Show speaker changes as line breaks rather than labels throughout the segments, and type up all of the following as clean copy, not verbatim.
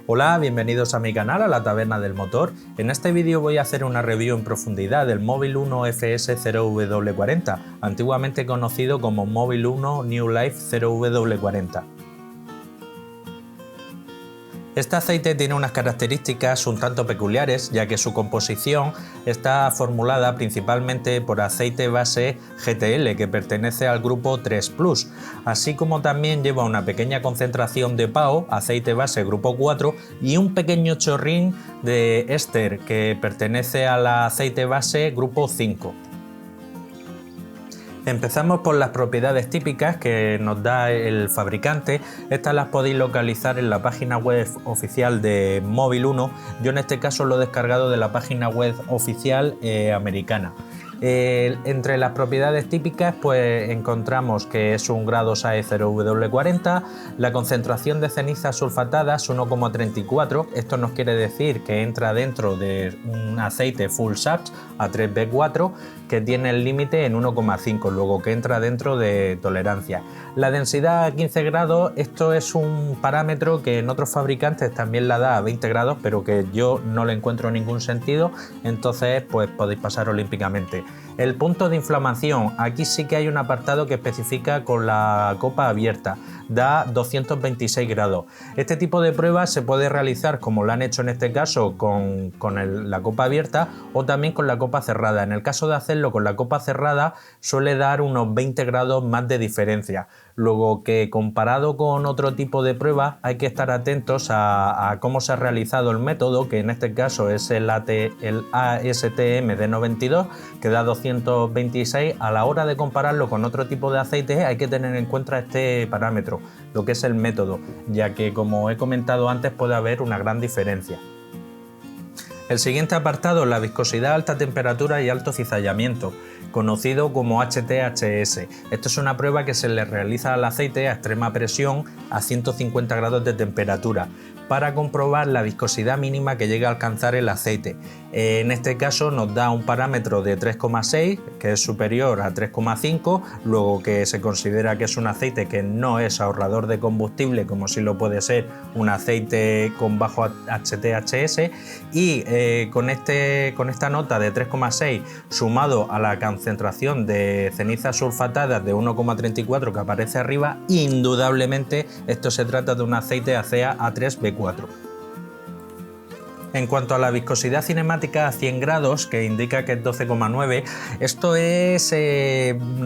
Hola, bienvenidos a mi canal, a la Taberna del Motor. En este vídeo voy a hacer una review en profundidad del Mobil 1 FS0W40, antiguamente conocido como Mobil 1 New Life 0W40. Este aceite tiene unas características un tanto peculiares, ya que su composición está formulada principalmente por aceite base GTL, que pertenece al grupo 3 Plus, así como también lleva una pequeña concentración de PAO, aceite base grupo 4, y un pequeño chorrín de éster, que pertenece al aceite base grupo 5. Empezamos por las propiedades típicas que nos da el fabricante. Estas las podéis localizar en la página web oficial de Mobil 1. Yo en este caso lo he descargado de la página web oficial americana. Entre las propiedades típicas pues encontramos que es un grado SAE 0W40, la concentración de cenizas sulfatadas 1,34, esto nos quiere decir que entra dentro de un aceite full SAPS A3B4 que tiene el límite en 1,5, luego que entra dentro de tolerancia. La densidad a 15 grados, esto es un parámetro que en otros fabricantes también la da a 20 grados, pero que yo no le encuentro ningún sentido, entonces pues podéis pasar olímpicamente. El punto de inflamación, aquí sí que hay un apartado que especifica con la copa abierta, da 226 grados. Este tipo de pruebas se puede realizar, como lo han hecho en este caso, con la copa abierta o también con la copa cerrada. En el caso de hacerlo con la copa cerrada suele dar unos 20 grados más de diferencia. Luego que comparado con otro tipo de pruebas hay que estar atentos a cómo se ha realizado el método, que en este caso es el ASTM D92, que da 226. A la hora de compararlo con otro tipo de aceite hay que tener en cuenta este parámetro, lo que es el método, ya que como he comentado antes puede haber una gran diferencia. El siguiente apartado es la viscosidad a alta temperatura y alto cizallamiento, conocido como HTHS. Esto es una prueba que se le realiza al aceite a extrema presión a 150 grados de temperatura para comprobar la viscosidad mínima que llega a alcanzar el aceite. En este caso nos da un parámetro de 3,6, que es superior a 3,5, luego que se considera que es un aceite que no es ahorrador de combustible, como si lo puede ser un aceite con bajo HTHS, y con esta nota de 3,6 sumado a la concentración de cenizas sulfatadas de 1,34 que aparece arriba, indudablemente esto se trata de un aceite ACEA A3B4. En cuanto a la viscosidad cinemática a 100 grados, que indica que es 12,9, esto es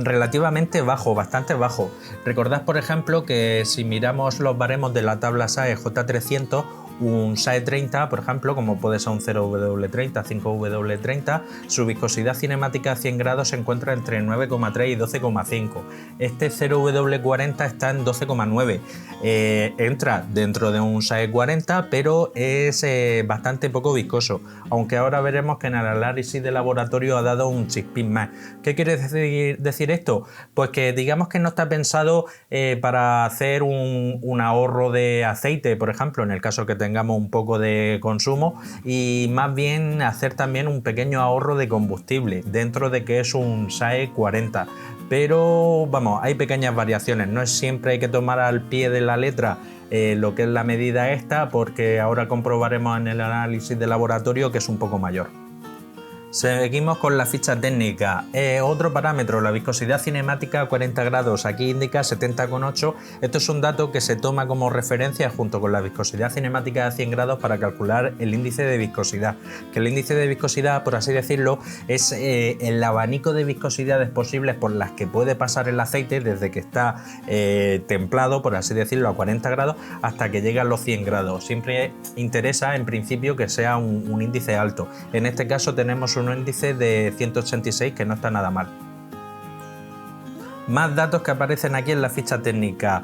relativamente bajo, bastante bajo. Recordad, por ejemplo, que si miramos los baremos de la tabla SAE J300, un SAE 30, por ejemplo, como puede ser un 0W30, 5W30, su viscosidad cinemática a 100 grados se encuentra entre 9,3 y 12,5. Este 0W40 está en 12,9. Entra dentro de un SAE 40, pero es bastante poco viscoso, aunque ahora veremos que en el análisis de laboratorio ha dado un chispín más. ¿Qué quiere decir esto? Pues que digamos que no está pensado para hacer un ahorro de aceite, por ejemplo, en el caso que tengamos un poco de consumo, y más bien hacer también un pequeño ahorro de combustible dentro de que es un SAE 40. Pero vamos, hay pequeñas variaciones, no es siempre hay que tomar al pie de la letra lo que es la medida esta, porque ahora comprobaremos en el análisis de laboratorio que es un poco mayor. Seguimos con la ficha técnica. Otro parámetro, la viscosidad cinemática a 40 grados, aquí indica 70,8. Esto es un dato que se toma como referencia junto con la viscosidad cinemática a 100 grados para calcular el índice de viscosidad. Que el índice de viscosidad, por así decirlo, es el abanico de viscosidades posibles por las que puede pasar el aceite desde que está templado, por así decirlo, a 40 grados hasta que llega a los 100 grados. Siempre interesa en principio que sea un índice alto. En este caso tenemos un índice de 186, que no está nada mal. Más datos que aparecen aquí en la ficha técnica.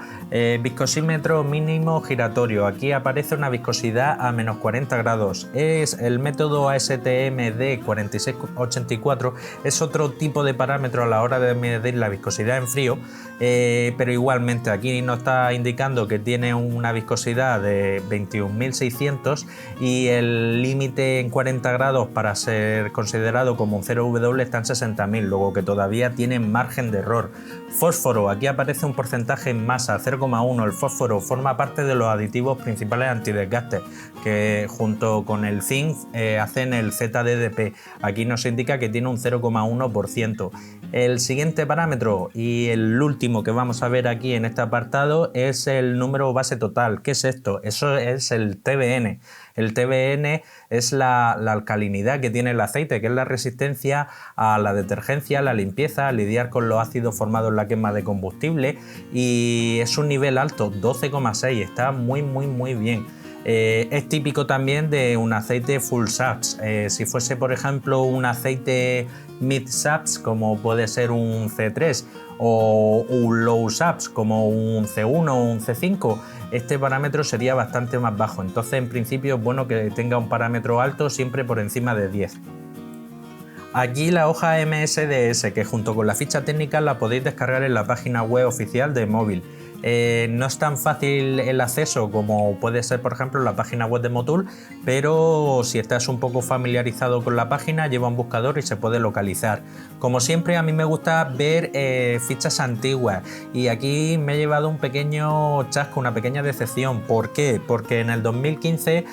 Viscosímetro mínimo giratorio. Aquí aparece una viscosidad a menos 40 grados. Es el método ASTM D4684. Es otro tipo de parámetro a la hora de medir la viscosidad en frío. Pero igualmente aquí nos está indicando que tiene una viscosidad de 21.600 y el límite en 40 grados para ser considerado como un 0W está en 60.000, luego que todavía tiene margen de error. Fósforo, aquí aparece un porcentaje en masa, 0,1. El fósforo forma parte de los aditivos principales antidesgaste, que junto con el zinc hacen el ZDDP. Aquí nos indica que tiene un 0,1%. El siguiente parámetro y el último que vamos a ver aquí en este apartado es el número base total. ¿Qué es esto? Eso es el TBN. El TBN es la alcalinidad que tiene el aceite, que es la resistencia a la detergencia, a la limpieza, a lidiar con los ácidos formados en la quema de combustible, y es un nivel alto, 12,6, está muy bien. Es típico también de un aceite full saps. Si fuese, por ejemplo, un aceite mid saps, como puede ser un C3, o un low saps, como un C1 o un C5, este parámetro sería bastante más bajo. Entonces, en principio, es bueno que tenga un parámetro alto, siempre por encima de 10. Aquí la hoja MSDS, que junto con la ficha técnica la podéis descargar en la página web oficial de Mobil. No es tan fácil el acceso como puede ser, por ejemplo, la página web de Motul, pero si estás un poco familiarizado con la página, lleva un buscador y se puede localizar. Como siempre, a mí me gusta ver fichas antiguas, y aquí me he llevado un pequeño chasco, una pequeña decepción. ¿Por qué? Porque en el 2015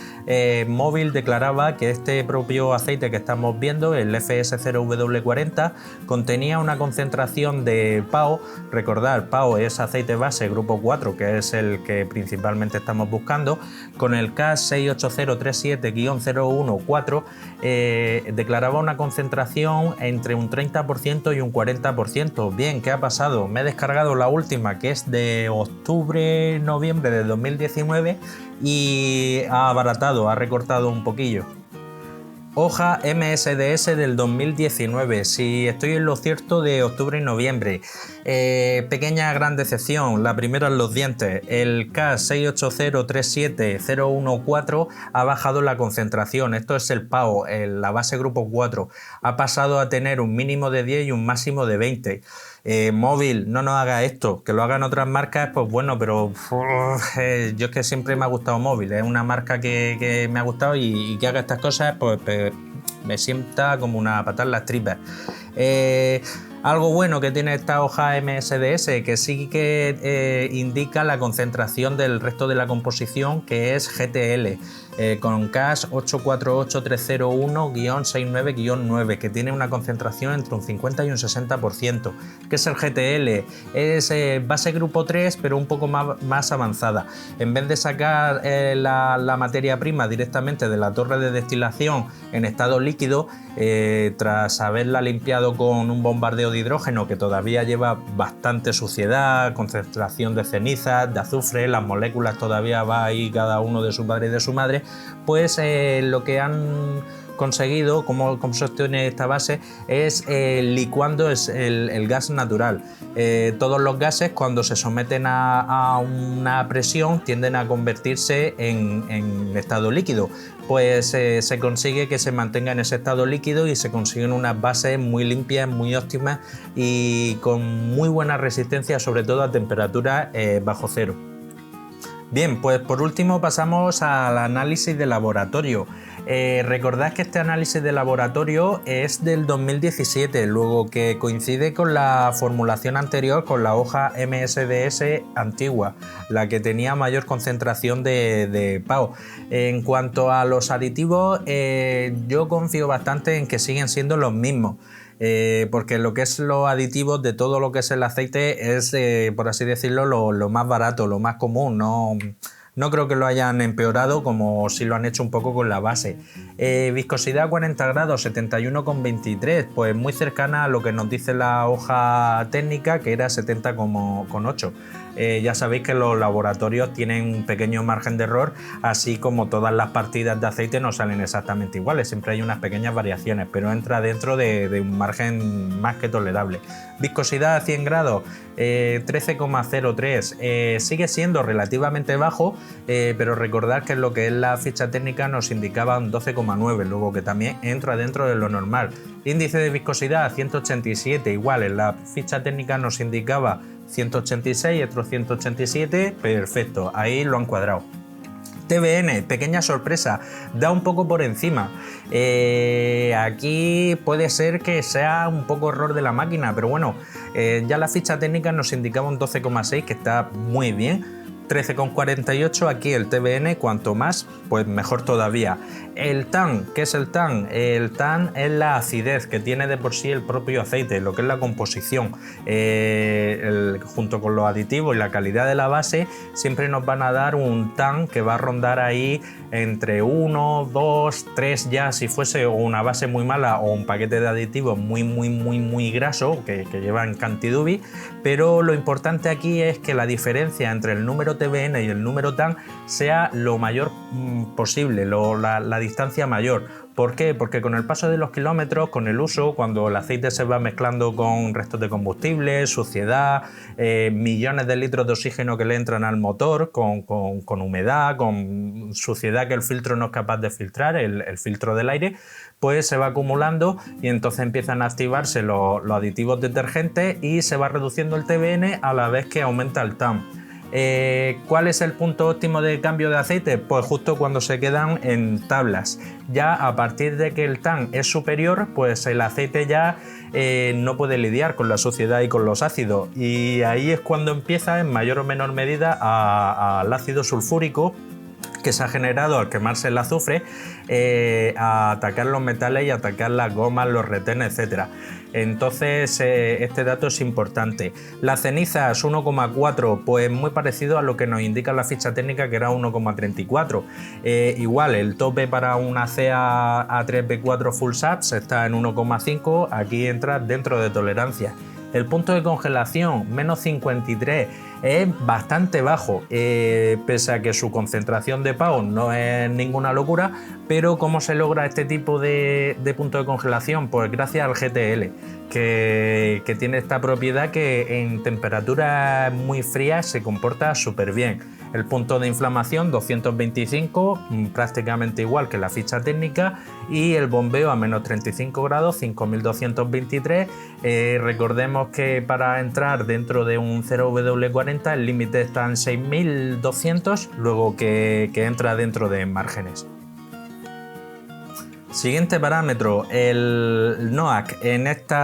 Mobil declaraba que este propio aceite que estamos viendo, el FS0W40, contenía una concentración de PAO. Recordad, PAO es aceite base grupo 4, que es el que principalmente estamos buscando. Con el CAS 68037-014 declaraba una concentración entre un 30% y un 40%. Bien, ¿qué ha pasado? Me he descargado la última, que es de octubre-noviembre de 2019, y ha abaratado, ha recortado un poquillo. Hoja MSDS del 2019, si estoy en lo cierto, de octubre y noviembre. Pequeña gran decepción, la primera en los dientes. El CAS 68037-014 ha bajado la concentración, esto es el PAO, la base grupo 4. Ha pasado a tener un mínimo de 10 y un máximo de 20. Mobil, no nos haga esto, que lo hagan otras marcas, pues bueno, pero yo es que siempre me ha gustado Mobil, es una marca que me ha gustado, y que haga estas cosas, pues me sienta como una patada en las tripas. Algo bueno que tiene esta hoja MSDS, que sí que indica la concentración del resto de la composición, que es GTL, con CAS 848301-69-9, que tiene una concentración entre un 50 y un 60%. ¿Qué es el GTL? Es base grupo 3, pero un poco más avanzada. En vez de sacar la materia prima directamente de la torre de destilación en estado líquido, tras haberla limpiado con un bombardeo de hidrógeno que todavía lleva bastante suciedad, concentración de cenizas, de azufre, las moléculas todavía va ahí cada uno de su padre y de su madre, pues lo que han conseguido, como se obtiene esta base, es licuando el gas natural. Todos los gases, cuando se someten a una presión, tienden a convertirse en estado líquido. Pues se consigue que se mantenga en ese estado líquido, y se consiguen unas bases muy limpias, muy óptimas y con muy buena resistencia, sobre todo a temperaturas bajo cero. Bien, pues por último pasamos al análisis de laboratorio. Recordad que este análisis de laboratorio es del 2017, luego que coincide con la formulación anterior, con la hoja MSDS antigua, la que tenía mayor concentración de PAO. En cuanto a los aditivos, yo confío bastante en que siguen siendo los mismos. Porque lo que es los aditivos de todo lo que es el aceite es, por así decirlo, lo más barato, lo más común. No creo que lo hayan empeorado, como si lo han hecho un poco con la base. Viscosidad 40 grados, 71,23, pues muy cercana a lo que nos dice la hoja técnica, que era 70,8. Ya sabéis que los laboratorios tienen un pequeño margen de error, así como todas las partidas de aceite no salen exactamente iguales, siempre hay unas pequeñas variaciones, pero entra dentro de un margen más que tolerable. Viscosidad a 100 grados, 13,03, sigue siendo relativamente bajo, pero recordad que lo que es la ficha técnica nos indicaba un 12,9, luego que también entra dentro de lo normal. Índice de viscosidad 187, igual en la ficha técnica nos indicaba 186, otro 187, perfecto, ahí lo han cuadrado. TBN, pequeña sorpresa, da un poco por encima. Aquí puede ser que sea un poco error de la máquina, pero bueno, Ya la ficha técnica nos indicaba un 12,6, que está muy bien. 13,48 aquí el TBN, cuanto más, pues mejor todavía. El TAN, ¿qué es el TAN? El TAN es la acidez que tiene de por sí el propio aceite, lo que es la composición. Junto con los aditivos y la calidad de la base, siempre nos van a dar un TAN que va a rondar ahí entre 1, 2, 3 ya, si fuese una base muy mala o un paquete de aditivos muy graso, que lleva en Cantidubi. Pero lo importante aquí es que la diferencia entre el número TBN y el número TAN sea lo mayor posible, la distancia mayor. ¿Por qué? Porque con el paso de los kilómetros, con el uso, cuando el aceite se va mezclando con restos de combustible, suciedad, millones de litros de oxígeno que le entran al motor, con humedad, con suciedad que el filtro no es capaz de filtrar, el filtro del aire, pues se va acumulando y entonces empiezan a activarse los aditivos detergentes y se va reduciendo el TBN a la vez que aumenta el TAN. ¿Cuál es el punto óptimo de cambio de aceite? Pues justo cuando se quedan en tablas. Ya a partir de que el TAN es superior, pues el aceite ya no puede lidiar con la suciedad y con los ácidos, y ahí es cuando empieza en mayor o menor medida al ácido sulfúrico que se ha generado al quemarse el azufre, a atacar los metales y atacar las gomas, los retenes, etc. Entonces este dato es importante. Las cenizas 1,4, pues muy parecido a lo que nos indica la ficha técnica, que era 1,34. Igual el tope para una CA A3B4 Full SAPS está en 1,5, aquí entra dentro de tolerancia. El punto de congelación, menos 53, es bastante bajo, pese a que su concentración de PAO no es ninguna locura. Pero ¿cómo se logra este tipo de punto de congelación? Pues gracias al GTL, que tiene esta propiedad que en temperaturas muy frías se comporta súper bien. El punto de inflamación 225, prácticamente igual que la ficha técnica, y el bombeo a menos 35 grados 5223. Recordemos que para entrar dentro de un 0W40 el límite está en 6200, luego que entra dentro de márgenes. Siguiente parámetro, el NOAC. En este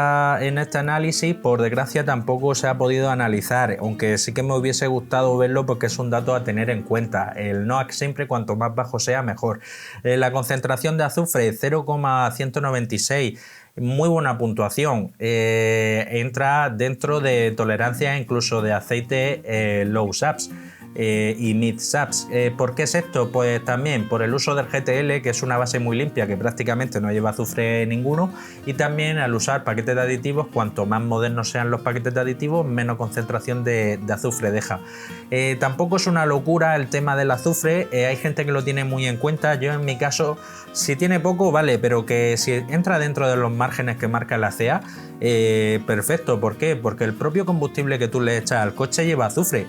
análisis, por desgracia, tampoco se ha podido analizar, aunque sí que me hubiese gustado verlo porque es un dato a tener en cuenta. El NOAC siempre, cuanto más bajo sea, mejor. La concentración de azufre 0,196. Muy buena puntuación, entra dentro de tolerancia incluso de aceite low SAPS y mid SAPS. ¿Por qué es esto? Pues también por el uso del GTL, que es una base muy limpia que prácticamente no lleva azufre ninguno, y también al usar paquetes de aditivos, cuanto más modernos sean los paquetes de aditivos, menos concentración de azufre deja. Tampoco es una locura el tema del azufre, hay gente que lo tiene muy en cuenta. Yo en mi caso, si tiene poco, vale, pero que si entra dentro de los márgenes que marca la CEA, perfecto. ¿Por qué? Porque el propio combustible que tú le echas al coche lleva azufre,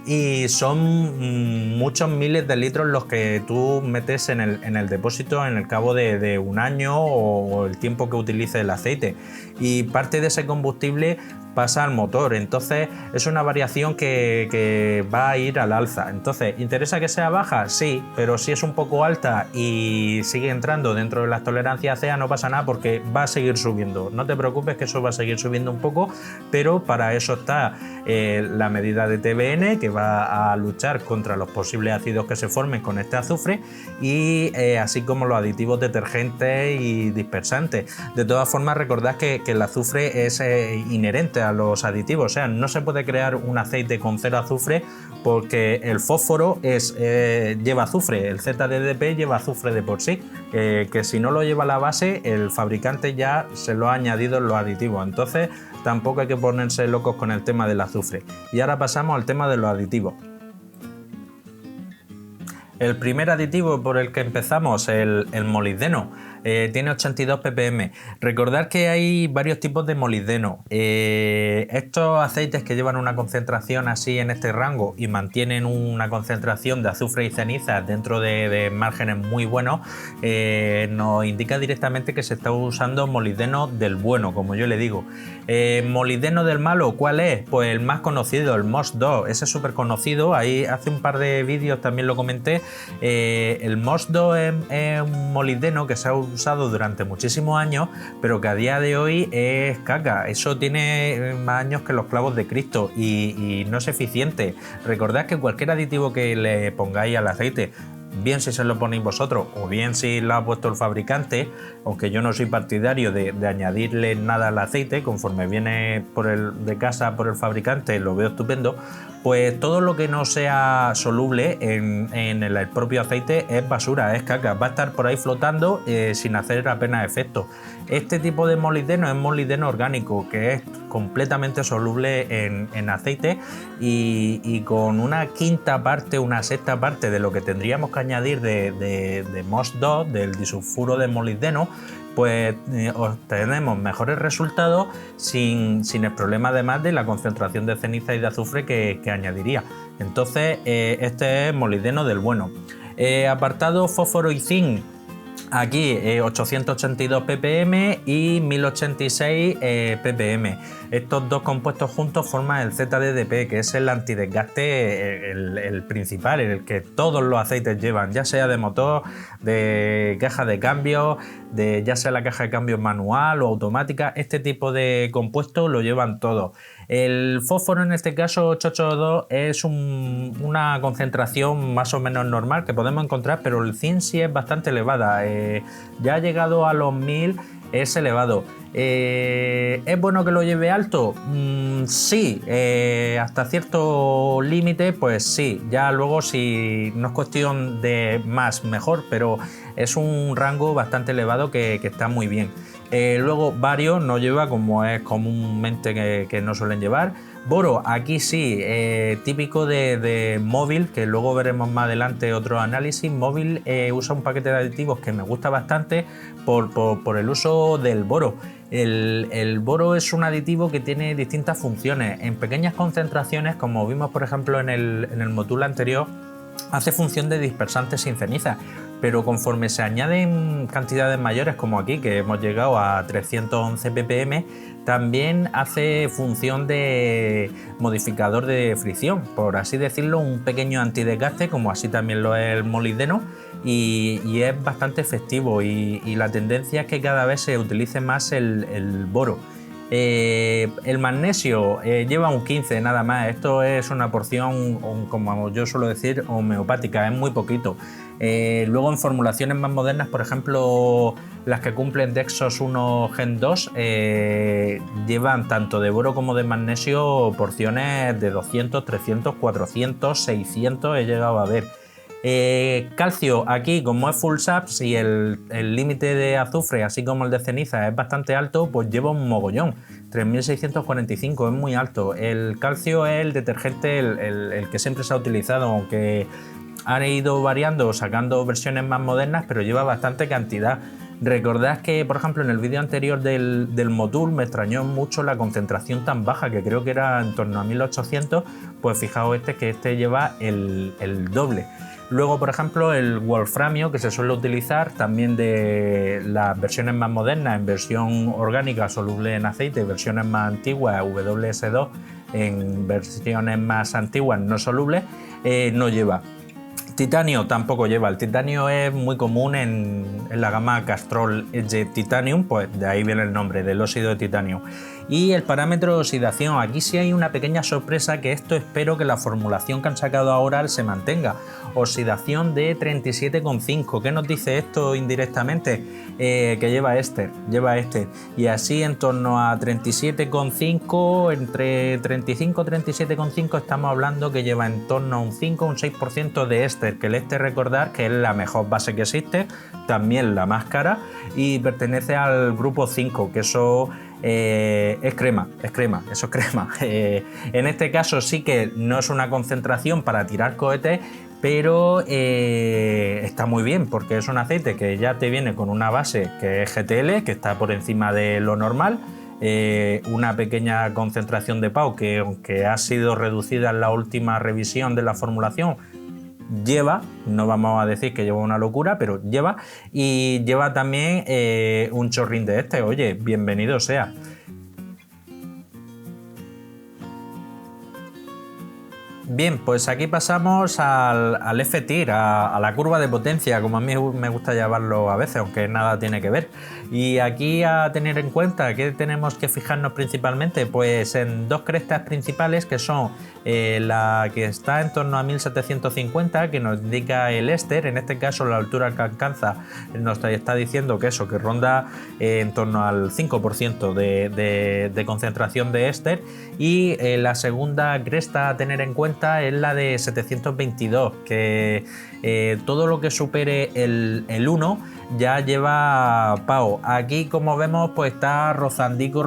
y son muchos miles de litros los que tú metes en el depósito en el cabo de un año o el tiempo que utilice el aceite, y parte de ese combustible pasa al motor. Entonces es una variación que va a ir al alza. Entonces, ¿interesa que sea baja? Sí, pero si es un poco alta y sigue entrando dentro de las tolerancias CEA, no pasa nada, porque va a seguir subiendo. No te preocupes, que eso va a seguir subiendo un poco, pero para eso está la medida de TBN, que va a luchar contra los posibles ácidos que se formen con este azufre, y así como los aditivos detergentes y dispersantes. De todas formas, recordad que el azufre es inherente a los aditivos, o sea, no se puede crear un aceite con cero azufre, porque el fósforo lleva azufre, el ZDDP lleva azufre de por sí, que si no lo lleva la base, el fabricante ya se lo ha añadido en los aditivos. Entonces tampoco hay que ponerse locos con el tema del azufre. Y ahora pasamos al tema de los aditivos. El primer aditivo por el que empezamos, el molibdeno, tiene 82 ppm. Recordad que hay varios tipos de molibdeno. Estos aceites que llevan una concentración así en este rango y mantienen una concentración de azufre y cenizas dentro de márgenes muy buenos, nos indica directamente que se está usando molibdeno del bueno, como yo le digo. Molibdeno del malo, ¿cuál es? Pues el más conocido, el MOS2, ese es súper conocido. Ahí hace un par de vídeos también lo comenté. El MOS2 es un molibdeno que se ha usado durante muchísimos años, pero que a día de hoy es caca. Eso tiene más años que los clavos de Cristo y no es eficiente. Recordad que cualquier aditivo que le pongáis al aceite, bien si se lo ponéis vosotros o bien si lo ha puesto el fabricante, aunque yo no soy partidario de añadirle nada al aceite, conforme viene de casa por el fabricante lo veo estupendo, pues todo lo que no sea soluble en el propio aceite es basura, es caca, va a estar por ahí flotando sin hacer apenas efecto. Este tipo de molibdeno es molibdeno orgánico, que es completamente soluble en aceite y con una quinta parte, una sexta parte de lo que tendríamos que añadir de MOS2, del disulfuro de molibdeno, pues obtenemos mejores resultados sin el problema además de la concentración de ceniza y de azufre que añadiría. Entonces este es molibdeno del bueno. Apartado fósforo y zinc. Aquí 882 ppm y 1086 ppm. Estos dos compuestos juntos forman el ZDDP, que es el antidesgaste, el principal, el que todos los aceites llevan, ya sea de motor, de caja de cambios, ya sea la caja de cambios manual o automática. Este tipo de compuestos lo llevan todos. El fósforo, en este caso 882, es una concentración más o menos normal que podemos encontrar, pero el zinc sí es bastante elevada. Ya ha llegado a los 1000, es elevado. ¿Es bueno que lo lleve alto? Sí, hasta cierto límite, pues sí. Ya luego, si no es cuestión de más, mejor, pero es un rango bastante elevado que está muy bien. Luego bario no lleva, como es comúnmente que no suelen llevar. Boro, aquí sí, típico de móvil, que luego veremos más adelante otro análisis. Móvil usa un paquete de aditivos que me gusta bastante por el uso del boro. El boro es un aditivo que tiene distintas funciones. En pequeñas concentraciones, como vimos por ejemplo en el módulo anterior, hace función de dispersante sin ceniza, pero conforme se añaden cantidades mayores, como aquí, que hemos llegado a 311 ppm, también hace función de modificador de fricción, por así decirlo, un pequeño antidesgaste, como así también lo es el molibdeno, y es bastante efectivo, y la tendencia es que cada vez se utilice más el boro. El magnesio lleva un 15 nada más. Esto es una porción, como yo suelo decir, homeopática, es muy poquito. Luego en formulaciones más modernas, por ejemplo las que cumplen Dexos 1 Gen 2, llevan tanto de boro como de magnesio porciones de 200, 300, 400, 600 he llegado a ver. Calcio, aquí como es full SAPS y el límite de azufre así como el de ceniza es bastante alto, pues lleva un mogollón, 3645, es muy alto. El calcio es el detergente el que siempre se ha utilizado, aunque han ido variando, sacando versiones más modernas, pero lleva bastante cantidad. Recordad que, por ejemplo, en el vídeo anterior del Motul me extrañó mucho la concentración tan baja, que creo que era en torno a 1800, pues fijaos que este lleva el doble. Luego, por ejemplo, el wolframio, que se suele utilizar también de las versiones más modernas en versión orgánica soluble en aceite, versiones más antiguas WS2 en versiones más antiguas no solubles, no lleva. Titanio tampoco lleva. El titanio es muy común en la gama Castrol Edge Titanium, pues de ahí viene el nombre, del óxido de titanio. Y el parámetro de oxidación, aquí sí hay una pequeña sorpresa, que esto espero que la formulación que han sacado ahora se mantenga. Oxidación de 37,5. ¿Qué nos dice esto indirectamente? Que lleva éster, y así en torno a 37,5, entre 35 y 37,5 estamos hablando que lleva en torno a un 5 o un 6% de éster, que el éster, recordar que es la mejor base que existe, también la más cara, y pertenece al grupo 5, que eso es crema. En este caso sí que no es una concentración para tirar cohetes, pero está muy bien, porque es un aceite que ya te viene con una base que es GTL, que está por encima de lo normal, una pequeña concentración de PAU que, aunque ha sido reducida en la última revisión de la formulación, lleva, no vamos a decir que lleva una locura, pero lleva, y lleva también un chorrín de este. Oye, bienvenido sea. Bien, pues aquí pasamos al F-Tir, a la curva de potencia, como a mí me gusta llamarlo a veces, aunque nada tiene que ver. Y aquí a tener en cuenta que tenemos que fijarnos principalmente, pues en dos crestas principales, que son la que está en torno a 1750, que nos indica el éster. En este caso la altura que alcanza nos está diciendo que eso, que ronda en torno al 5% de concentración de éster. Y la segunda cresta a tener en cuenta es la de 722, que todo lo que supere el 1 ya lleva PAO. Aquí, como vemos, pues está rozandico,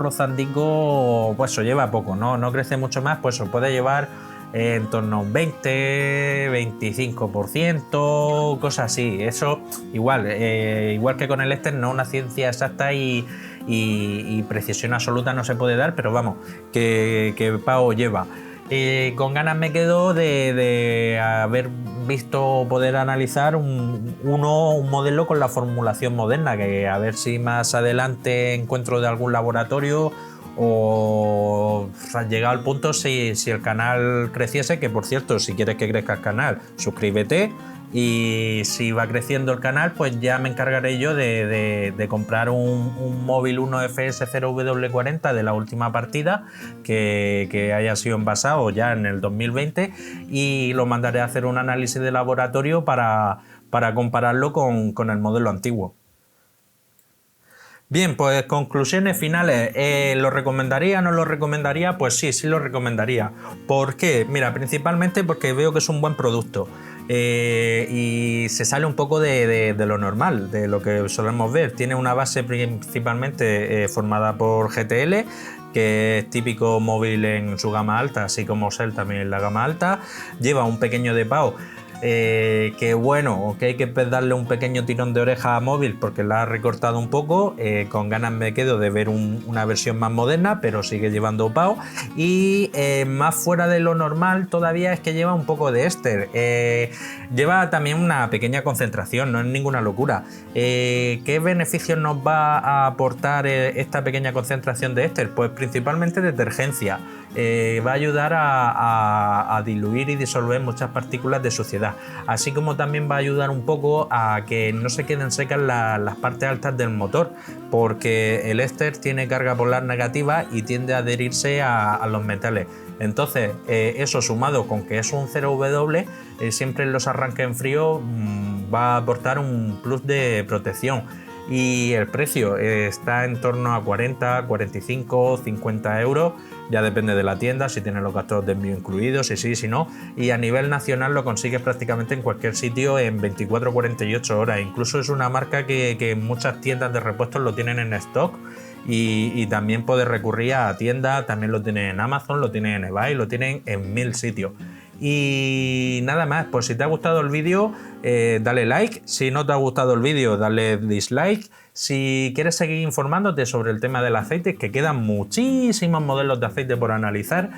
pues eso lleva poco, no crece mucho más, pues eso puede llevar en torno a un 20, 25%, cosas así. Eso igual que con el éster, no una ciencia exacta y precisión absoluta no se puede dar, pero vamos, que PAO lleva. Con ganas me quedo de haber visto, poder analizar un modelo con la formulación moderna, que a ver si más adelante encuentro de algún laboratorio o llegado al punto si el canal creciese, que por cierto, si quieres que crezca el canal, suscríbete. Y si va creciendo el canal, pues ya me encargaré yo de comprar un móvil 1 FS0W40 de la última partida que haya sido envasado ya en el 2020, y lo mandaré a hacer un análisis de laboratorio para compararlo con el modelo antiguo. Bien, pues conclusiones finales. ¿Lo recomendaría o no lo recomendaría? Pues sí lo recomendaría. ¿Por qué? Mira, principalmente porque veo que es un buen producto. Y se sale un poco de lo normal, de lo que solemos ver. Tiene una base principalmente formada por GTL, que es típico móvil en su gama alta, así como Cell también en la gama alta. Lleva un pequeño de PAO, que bueno, que hay que darle un pequeño tirón de oreja a móvil porque la ha recortado un poco. Con ganas me quedo de ver una versión más moderna, pero sigue llevando PAO. Y más fuera de lo normal todavía es que lleva un poco de éster. Lleva también una pequeña concentración, no es ninguna locura. ¿Qué beneficios nos va a aportar esta pequeña concentración de éster? Pues principalmente detergencia. Va a ayudar a diluir y disolver muchas partículas de suciedad, así como también va a ayudar un poco a que no se queden secas las partes altas del motor, porque el éster tiene carga polar negativa y tiende a adherirse a los metales. Entonces eso, sumado con que es un 0W, siempre en los arranques en frío va a aportar un plus de protección. Y el precio está en torno a 40, 45, 50 euros, ya depende de la tienda, si tiene los gastos de envío incluidos, si sí, si no. Y a nivel nacional lo consigues prácticamente en cualquier sitio en 24 o 48 horas. Incluso es una marca que muchas tiendas de repuestos lo tienen en stock. Y también puedes recurrir a tiendas, también lo tienen en Amazon, lo tienen en eBay, lo tienen en 1000 sitios. Y nada más, pues si te ha gustado el vídeo, dale like. Si no te ha gustado el vídeo, dale dislike. Si quieres seguir informándote sobre el tema del aceite, que quedan muchísimos modelos de aceite por analizar,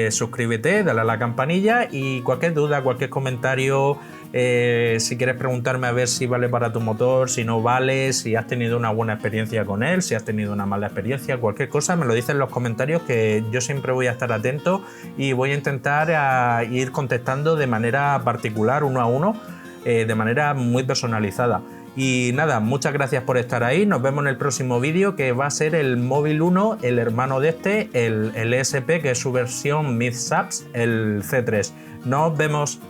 suscríbete, dale a la campanilla, y cualquier duda, cualquier comentario, si quieres preguntarme a ver si vale para tu motor, si no vale, si has tenido una buena experiencia con él, si has tenido una mala experiencia, cualquier cosa, me lo dices en los comentarios, que yo siempre voy a estar atento y voy a intentar ir contestando de manera particular, uno a uno, de manera muy personalizada. Y nada, muchas gracias por estar ahí. Nos vemos en el próximo vídeo, que va a ser el móvil 1, el hermano de este, el ESP, que es su versión Mid-Subs, el C3. Nos vemos.